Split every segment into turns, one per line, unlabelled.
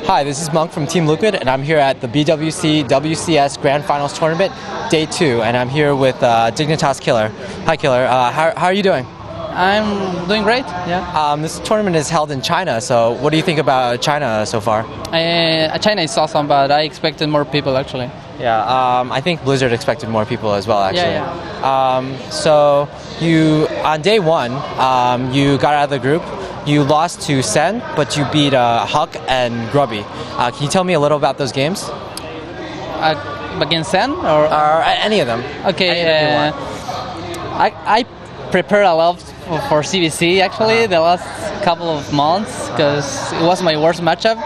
Hi, this is Monk from Team Liquid, and I'm here at the BWC WCS Grand Finals Tournament, Day 2, and I'm here with Dignitas.KiLLeR. Hi, Killer. How are you doing?
I'm doing great, yeah.
This tournament is held in China, so what do you think about China so far?
China is awesome, but I expected more people, actually.
Yeah, I think Blizzard expected more people as well, actually.
Yeah.
So, on Day 1, you got out of the group. You lost to Sen, but you beat Huck and Grubby. Can you tell me a little about those games?
Against Sen? Or
any of them.
Okay, I prepared a lot for CBC, actually, the last couple of months, because it was my worst matchup.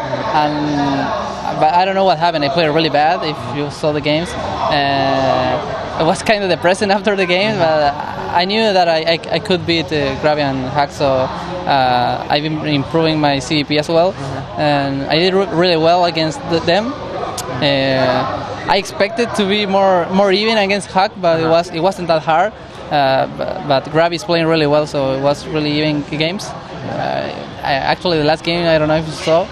But I don't know what happened. I played really bad, if you saw the games. It was kind of depressing after the game, but I knew that I could beat Grubby and Huck, so I've been improving my CVP as well, and I did really well against them. I expected to be more even against Huck, but it wasn't that hard. But Grubby is playing really well, so it was really even games. Actually, the last game, I don't know if you saw,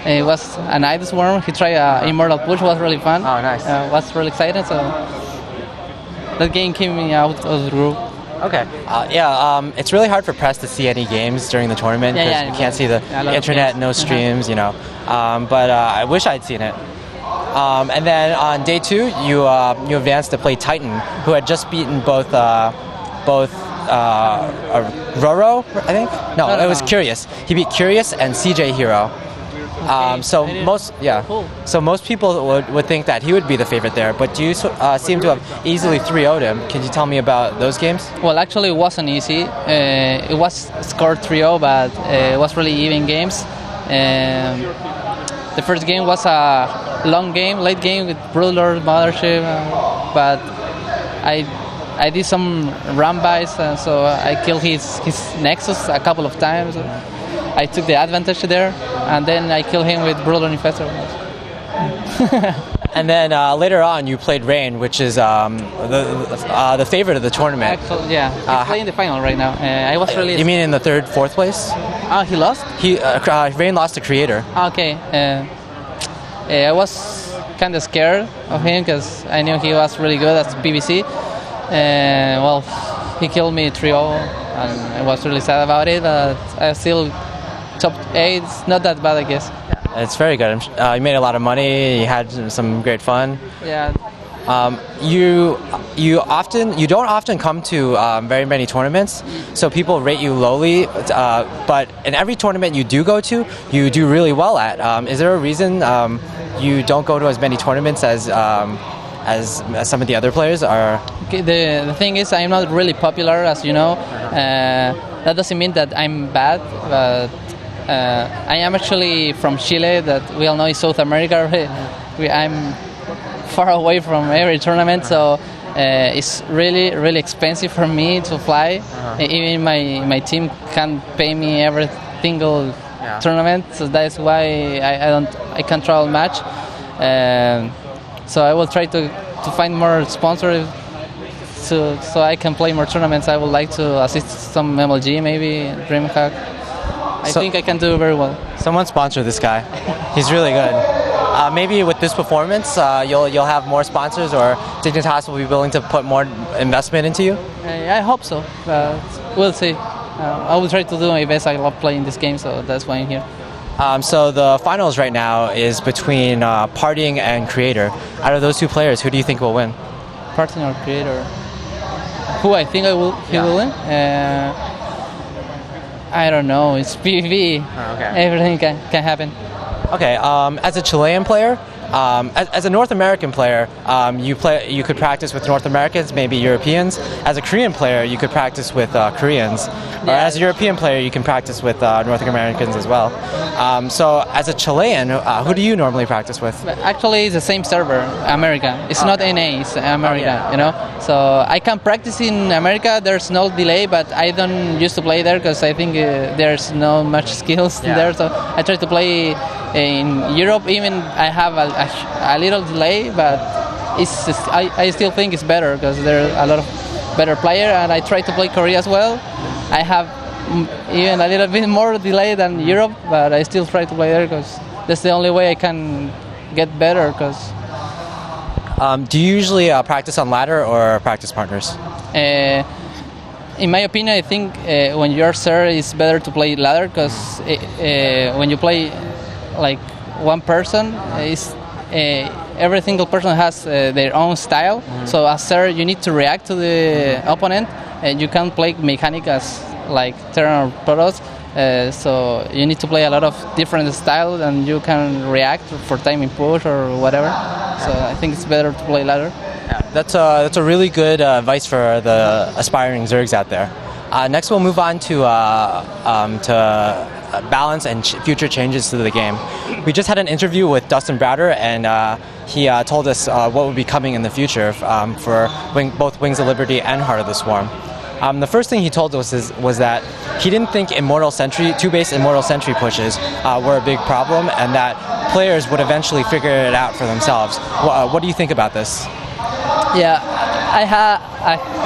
it was an Ice Swarm. He tried an Immortal Push, was really fun.
Oh, nice.
Was really exciting, so that game came me out of the group.
Okay. It's really hard for press to see any games during the tournament because you can't see the internet, no streams, you know. But I wish I'd seen it. And then on Day 2, you advanced to play Titan, who had just beaten both Roro, I think. No, it was Curious. He beat Curious and CJ Hero. So most people would think that he would be the favorite there, but you seem to have easily 3-0'd him. Can you tell me about those games?
Well, actually, it wasn't easy. It was scored 3-0, but it was really even games. The first game was a long game, late game with Broodlord, Mothership, but I did some run-bys, so I killed his Nexus a couple of times. I took the advantage there, and then I killed him with Broodlord Infestor.
And then later on, you played Rain, which is the favorite of the tournament.
Actually, yeah, he's playing the final right now. I was really.
You mean in the third, fourth place?
He lost.
Rain lost to Creator.
Okay. I was kind of scared of him because I knew he was really good at PvC. Well, he killed me 3-0, and I was really sad about it. But I still top 8. It's not that bad, I guess.
It's very good. You made a lot of money. You had some great fun.
Yeah.
You don't often come to very many tournaments, so people rate you lowly. But in every tournament you do go to, you do really well at. Is there a reason you don't go to as many tournaments as some of the other players are?
Okay, the thing is, I'm not really popular, as you know. That doesn't mean that I'm bad, but I am actually from Chile, that we all know is South America. I'm far away from every tournament, so it's really, really expensive for me to fly. Even my team can't pay me every single tournament, so that's why I can't travel much. So I will try to find more sponsors so I can play more tournaments. I would like to assist some MLG, maybe DreamHack. I think I can do very well.
Someone sponsor this guy. He's really good. Maybe with this performance, you'll have more sponsors, or Dignitas will be willing to put more investment into you?
I hope so. We'll see. I will try to do my best. I love playing this game, so that's why I'm here.
So the finals right now is between Partying and Creator. Out of those two players, who do you think will win?
Partying or Creator? Who I think he will win? I don't know. It's PvP. Everything can happen.
Okay. As a Chilean player, as a North American player, you could practice with North Americans, maybe Europeans. As a Korean player, you could practice with Koreans. Or as a European player, you can practice with North Americans as well. So as a Chilean, who do you normally practice with?
Actually, it's the same server, America. It's not NA, it's America, you know. So I can practice in America. There's no delay, but I don't used to play there because I think there's no much skills there. So I try to play in Europe. Even I have a little delay, but I still think it's better because there are a lot of better players, and I try to play Korea as well. I have even a little bit more delay than Europe, but I still try to play there because that's the only way I can get better. Because
do you usually practice on ladder or practice partners?
in my opinion, I think when you're Sir, it's better to play ladder because when you play like one person, every single person has their own style. So as Sir, you need to react to the opponent, and you can't play mechanic as like Terran or Protoss. So you need to play a lot of different styles, and you can react for timing push or whatever. So I think it's better to play ladder.
Yeah, that's a really good advice for the aspiring Zergs out there. Next, we'll move on to balance and future changes to the game. We just had an interview with Dustin Browder, and he told us what would be coming in the future for both Wings of Liberty and Heart of the Swarm. The first thing he told us was that he didn't think two-base Immortal Sentry pushes were a big problem, and that players would eventually figure it out for themselves. What do you think about this?
Yeah, I had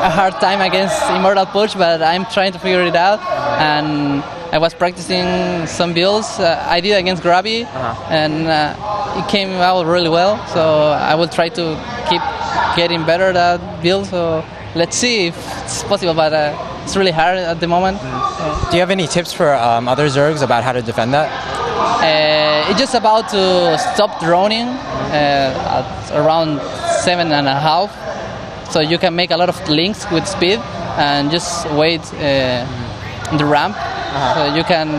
a hard time against Immortal Push, but I'm trying to figure it out. And I was practicing some builds. I did against Grabby, and it came out really well. So I will try to keep getting better at that build. So let's see if it's possible, but it's really hard at the moment.
Do you have any tips for other Zergs about how to defend that?
It's just about to stop droning at around 7.5, so you can make a lot of links with speed and just wait in the ramp. So you can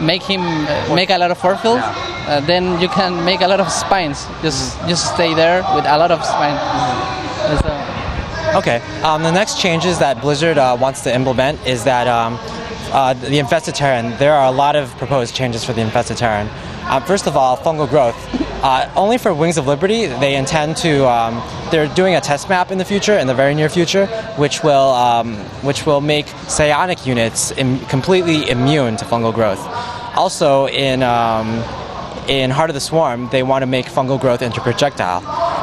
make him make a lot of force field. Then you can make a lot of spines. Just stay there with a lot of spines.
Okay. The next changes that Blizzard wants to implement is that the Infested Terran. There are a lot of proposed changes for the Infested Terran. First of all, fungal growth. Only for Wings of Liberty, they intend to. They're doing a test map in the future, in the very near future, which will make psionic units completely immune to fungal growth. Also, in Heart of the Swarm, they want to make fungal growth into projectile.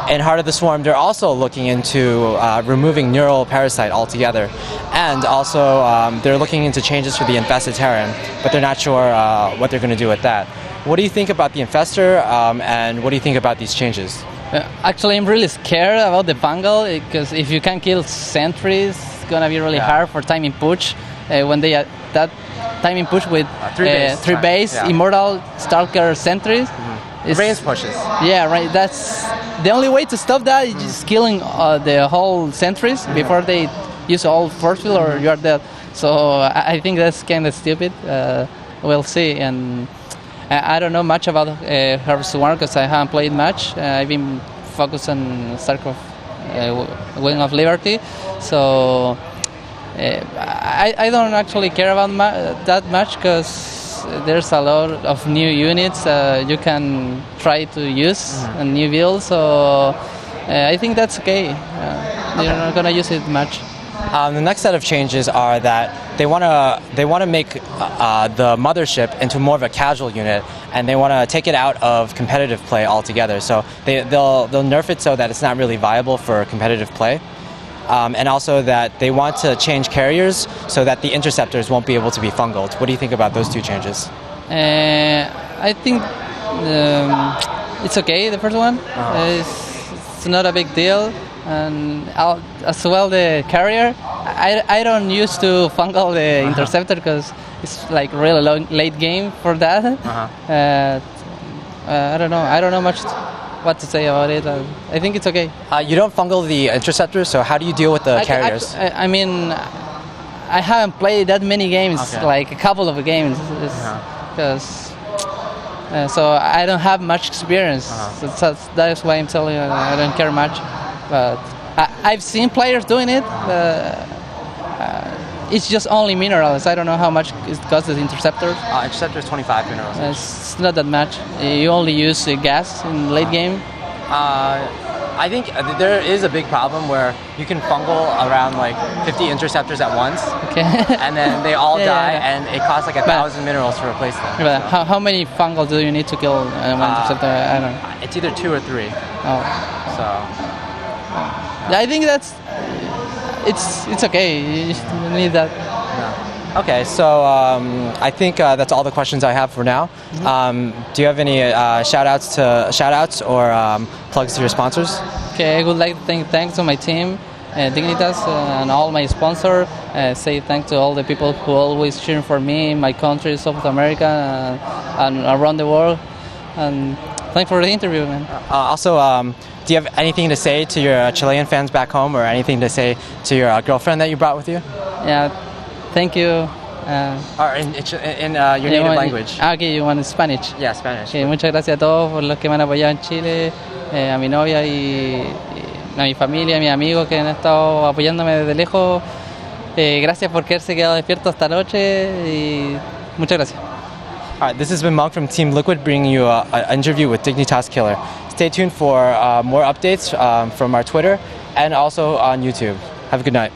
In Heart of the Swarm, they're also looking into removing neural parasite altogether. And also, they're looking into changes for the Infested Terran, but they're not sure what they're going to do with that. What do you think about the Infestor, and what do you think about these changes?
Actually, I'm really scared about the fungal, because if you can kill sentries, it's going to be really hard for timing push. When they that timing push with three base Immortal Stalker sentries.
Range pushes.
Yeah, right. That's the only way to stop that is just killing the whole sentries before they use all force field, or you're dead. So I think that's kind of stupid. We'll see. And I don't know much about Heart of the Swarm because I haven't played much. I've been focused on StarCraft Wing of Liberty. So I don't actually care about that much because there's a lot of new units you can try to use and new builds. So I think that's okay. You're not gonna use it much.
The next set of changes are that they want to make the mothership into more of a casual unit, and they want to take it out of competitive play altogether. So they'll nerf it so that it's not really viable for competitive play, and also that they want to change carriers so that the interceptors won't be able to be fungled. What do you think about those two changes?
I think it's okay. The first one, it's not a big deal. And as well the carrier, I don't used to fungal the interceptor because it's like really late game for that. I don't know much what to say about it. I think it's okay.
You don't fungal the interceptors, so how do you deal with the carriers?
I mean, I haven't played that many games, like a couple of games, because so I don't have much experience. So that's why I'm telling you I don't care much. But I've seen players doing it. It's just only minerals. I don't know how much it costs the interceptors.
Interceptor is 25 minerals.
It's not that much. You only use gas in late game.
I think there is a big problem where you can fungal around like 50 interceptors at once, and then they all die, and it costs like 1,000 minerals to replace them.
But how many fungal do you need to kill one interceptor? I don't know.
It's either 2 or 3.
Oh.
So.
I think that's it's okay. You just need that.
Okay, so I think that's all the questions I have for now. Do you have any shout-outs or plugs to your sponsors?
Okay, I would like to thanks to my team, Dignitas, and all my sponsors. Say thanks to all the people who always cheer for me in my country, South America, and around the world. And thanks for the interview, man.
Also, do you have anything to say to your Chilean fans back home, or anything to say to your girlfriend that you brought with you?
Yeah, thank you.
Or in your native language.
Okay, you want Spanish?
Yeah, Spanish.
Okay, muchas gracias a todos por los que me han apoyado en Chile, a mi novia y a mi familia, a mis amigos que han estado apoyándome desde lejos. Gracias por haberse quedado despierto esta noche y muchas gracias.
All right, this has been Monk from Team Liquid bringing you an interview with Dignitas.KiLLeR. Stay tuned for more updates from our Twitter and also on YouTube. Have a good night.